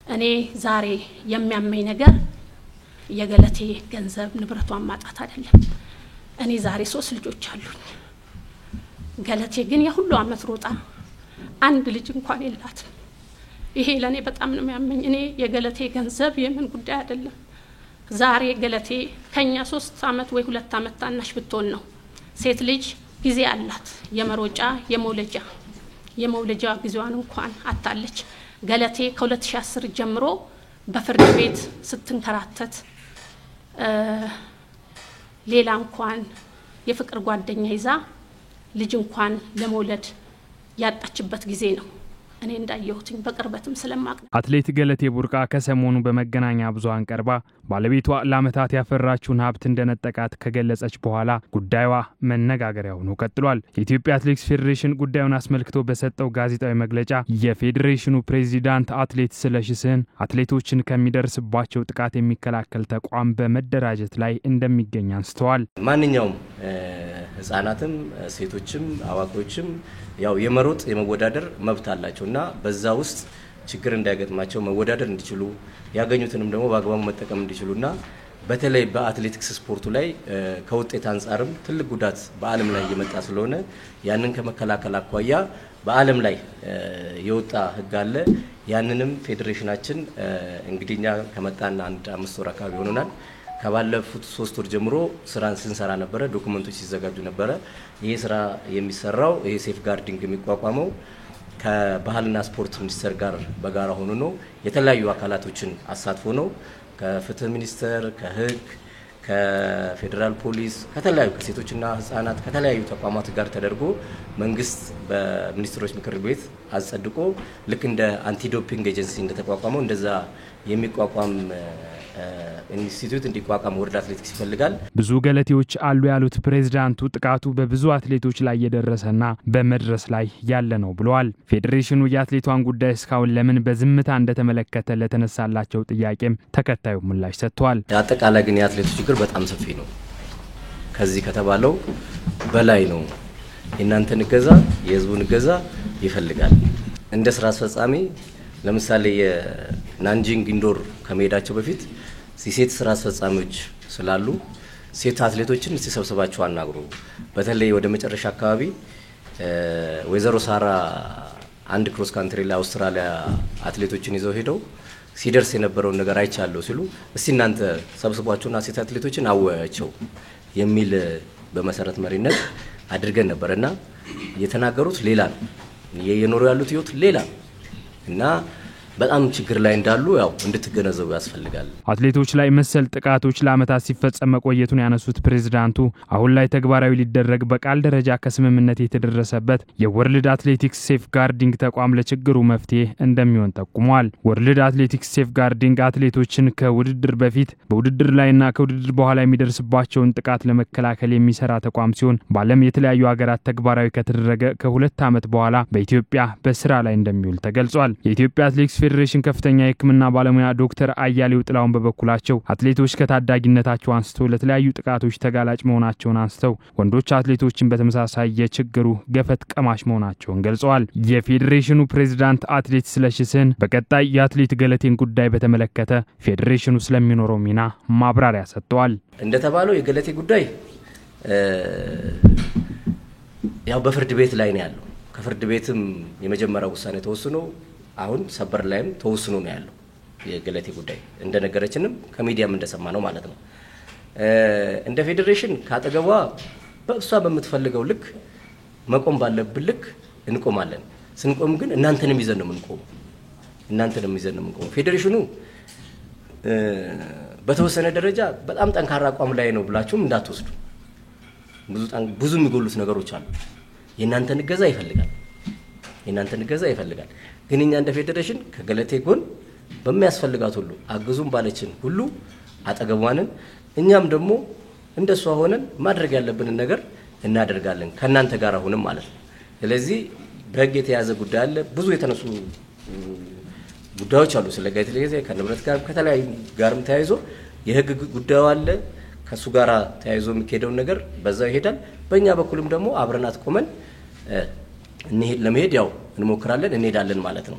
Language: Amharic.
እኔ ዛሬ የሚያመኝ ነገር የገለቴ ገንዘብ ንብረቷን ማጣት አይደለም። እኔ ዛሬ 3 ልጆች አሉኝ። ገለቴ ግን የሁሉ አመት ሮጣ አንድ ልጅ እንኳን የላትም። ይሄ ለኔ በጣም ነው የሚያመኝ። እኔ የገለቴ ገንዘብ የምን ጉዳይ አይደለም። ዛሬ ገለቴ ከኛ 3 አመት ወይ 2 አመት ታናሽ ብትሆን ነው። ሴት ልጅ ጊዜ አላት፣ የመሮጫ የመውለጃ ጊዜዋን እንኳን አጣለች። ገለቴ ከ2010 ጀምሮ በፍርድ ቤት ስትንከራተት ሌላ እንኳን የፍቅር ጓደኛ ይዛ ልጅ እንኳን ለመውለድ ያጣችበት ጊዜ ነው። እኔ እንዳየሁትኝ በቅርበትም ስለማቅ አትሌት ገለቴ ቡርቃ ከሰሞኑ በመገናኛ ብዙሃን ቀርባ ባለቤቷ ለአመታት ያፈራችውን ሀብት እንደነጠቃት ከገለጸች በኋላ ጉዳዩዋ መነጋገሪያ ሆኖ ቀጥሏል። የኢትዮጵያ አትሌቲክስ ፌዴሬሽን ጉዳዩን አስመልክቶ በሰጠው ጋዜጣዊ መግለጫ የፌዴሬሽኑ ፕሬዝዳንት አትሌት ስለሺ ስህን አትሌቶችን ከሚደርስባቸው ጥቃት የሚከላከል ተቋም በመደራጀት ላይ እንደሚገኝ አንስተዋል። ማንኛውም ህፃናትም ሴቶችም አዋቂዎችም ያው የመሮጥ የመወዳደር መብት አላቸውና በዛ ውስጥ ችግር እንዳይገጥማቸው መወዳደር እንዲችሉ ያገኙትንም ደግሞ በአግባቡ መጠቀም እንዲችሉና በተለይ በአትሌቲክስ ስፖርቱ ላይ ከውጤት አንፃርም ትልቅ ጉዳት በአለም ላይ እየመጣ ስለሆነ ያንን ከመከላከል አኳያ በአለም ላይ የወጣ ህግ አለ። ያንንም ፌዴሬሽናችን እንግዲህኛ ከመጣና 5 ወር አካባቢ ሆኖናል። ከባለፉት 3 ወር ጀምሮ ስራን ስንሰራ ነበር፣ ዶክመንቶች ሲዘጋጁ ነበር። ይሄ ስራ የሚሰራው ይሄ ሴፍ ጋርዲንግ የሚቋቋመው ከባህልና ስፖርት ሚኒስቴር ጋር በጋራ ሆኖ ነው። የተለያዩ አካላቶችን አሳትፎ ነው። ከፍትህ ሚኒስቴር፣ ከህግ፣ ከፌደራል ፖሊስ፣ ከተለያዩ ከሴቶችና ህፃናት ከተለያዩ ተቋማት ጋር ተደርጎ መንግስት በሚኒስትሮች ምክር ቤት አጸድቆ ልክ እንደ አንቲ ዶፒንግ ኤጀንሲ እንደተቋቋመው እንደዛ የሚቋቋም ኢንስቲትዩት እንዲቋቋም ወርልድ አትሌቲክስ ይፈልጋል። ብዙ ገለቴዎች አሉ ያሉት ፕሬዝዳንቱ ጥቃቱ በብዙ አትሌቶች ላይ የደረሰና በመድረስ ላይ ያለ ነው ብለዋል። ፌዴሬሽኑ የአትሌቷን ጉዳይ እስካሁን ለምን በዝምታ እንደተመለከተ ለተነሳላቸው ጥያቄም ተከታዩ ምላሽ ሰጥቷል። አጠቃላይ ግን የአትሌቶች ችግር በጣም ሰፊ ነው። ከዚህ ከተባለው በላይ ነው። እናንተን ገዛ የህዝቡን ገዛ ይፈልጋል። እንደ ስራ አስፈጻሚ ለምሳሌ የናንጂንግ ኢንዶር ከመሄዳቸው በፊት ሴት ስራ አስፈጻሚዎች ስላሉ ሴት አትሌቶችን ሲሰብስባቸው አናግሩ። በተለይ ወደ መጨረሻ አካባቢ ወይዘሮ ሳራ አንድ ክሮስ ካንትሪ ላይ አውስትራሊያ አትሌቶችን ይዘው ሄደው ሲደርስ የነበረው ነገር አይቻለው ሲሉ እስቲ እናንተ ሰብስቧቸውና ሴት አትሌቶችን አወያያቸው የሚል በመሰረት መሪነት አድርገን ነበርና የተናገሩት ሌላ ነው። የኖሩ ያሉት ህይወት ሌላ እና በጣም ችግር ላይ እንዳሉ ያው እንድትገነዘቡ ያስፈልጋል። አትሌቶች ላይ መሰል ጥቃቶች ለአመታት ሲፈጸም መቆየቱን ያነሱት ፕሬዝዳንቱ አሁን ላይ ተግባራዊ ሊደረግ በቃል ደረጃ ከስምምነት የተደረሰበት የወርልድ አትሌቲክስ ሴፍ ጋርዲንግ ተቋም ለችግሩ መፍትሄ እንደሚሆን ጠቁመዋል። ወርልድ አትሌቲክስ ሴፍ ጋርዲንግ አትሌቶችን ከውድድር በፊት በውድድር ላይና ከውድድር በኋላ የሚደርስባቸውን ጥቃት ለመከላከል የሚሰራ ተቋም ሲሆን በዓለም የተለያዩ ሀገራት ተግባራዊ ከተደረገ ከ2 አመት በኋላ በኢትዮጵያ በስራ ላይ እንደሚውል ተገልጿል። የኢትዮጵያ አትሌቲክስ ፌዴሬሽን ከፍተኛ የሕክምና ባለሙያ ዶክተር አያሌው ጥላውን በበኩላቸው አትሌቶች ከታዳጊነታቸው አንስቶ ለተለያዩ ጥቃቶች ተጋላጭ መሆናቸውን አንስተው ወንዶች አትሌቶችን በተመሳሳይ የችግሩ ገፈት ቀማሽ መሆናቸውን ገልጸዋል። የፌዴሬሽኑ ፕሬዝዳንት አትሌት ስለሺ ስህን በቀጣይ የአትሌት ገለቴን ጉዳይ በተመለከተ ፌዴሬሽኑ ስለሚኖረው ሚና ማብራሪያ ሰጥተዋል። እንደተባለው የገለቴ ጉዳይ ያው በፍርድ ቤት ላይ ነው ያለው። ከፍርድ ቤትም የመጀመሪያው ውሳኔ ተወስኖ አሁን ሰበር ላይም ተወስኖ ነው ያለው። የገለቴ ጉዳይ እንደነገረችንም ከሚዲያም እንደሰማነው ማለት ነው። እንደ ፌዴሬሽን ካጠገቧ በእሷ በመትፈልገው ልክ መቆም ባለብን ልክ እንቆማለን። ስንቆም ግን እናንተንም ይዘን ነው የምንቆመው። ፌዴሬሽኑ በተወሰነ ደረጃ በጣም ጠንካራ አቋም ላይ ነው ብላችሁም እንዳትወስዱ። ብዙ የሚጎሉት ነገሮች አሉ። የእናንተን እገዛ ይፈልጋል። ግን እኛ እንደ ፌዴሬሽን ከገለቴ ጎን በሚያስፈልጋት ሁሉ አግዙም ባለችን ሁሉ አጠገቧንን እኛም ደግሞ እንደሷ ሆነን ማድረግ ያለብንን ነገር እናደርጋለን ከናንተ ጋር ሆነን ማለት ነው። ስለዚህ በህግ የተያዘ ጉዳይ አለ። ብዙ የተነሱ ጉዳዮች አሉ። ስለገለቴ ከንብረት ጋር ከተለያዩ ጋርም ተያይዞ የህግ ጉዳዩ አለ። ከሱ ጋር ተያይዞ የሚሄደው ነገር በዛው ይሄዳል። በእኛ በኩልም ደግሞ አብረናት ቆመን ለመሄድ ያው እንሞክራለን እንሄዳለን ማለት ነው።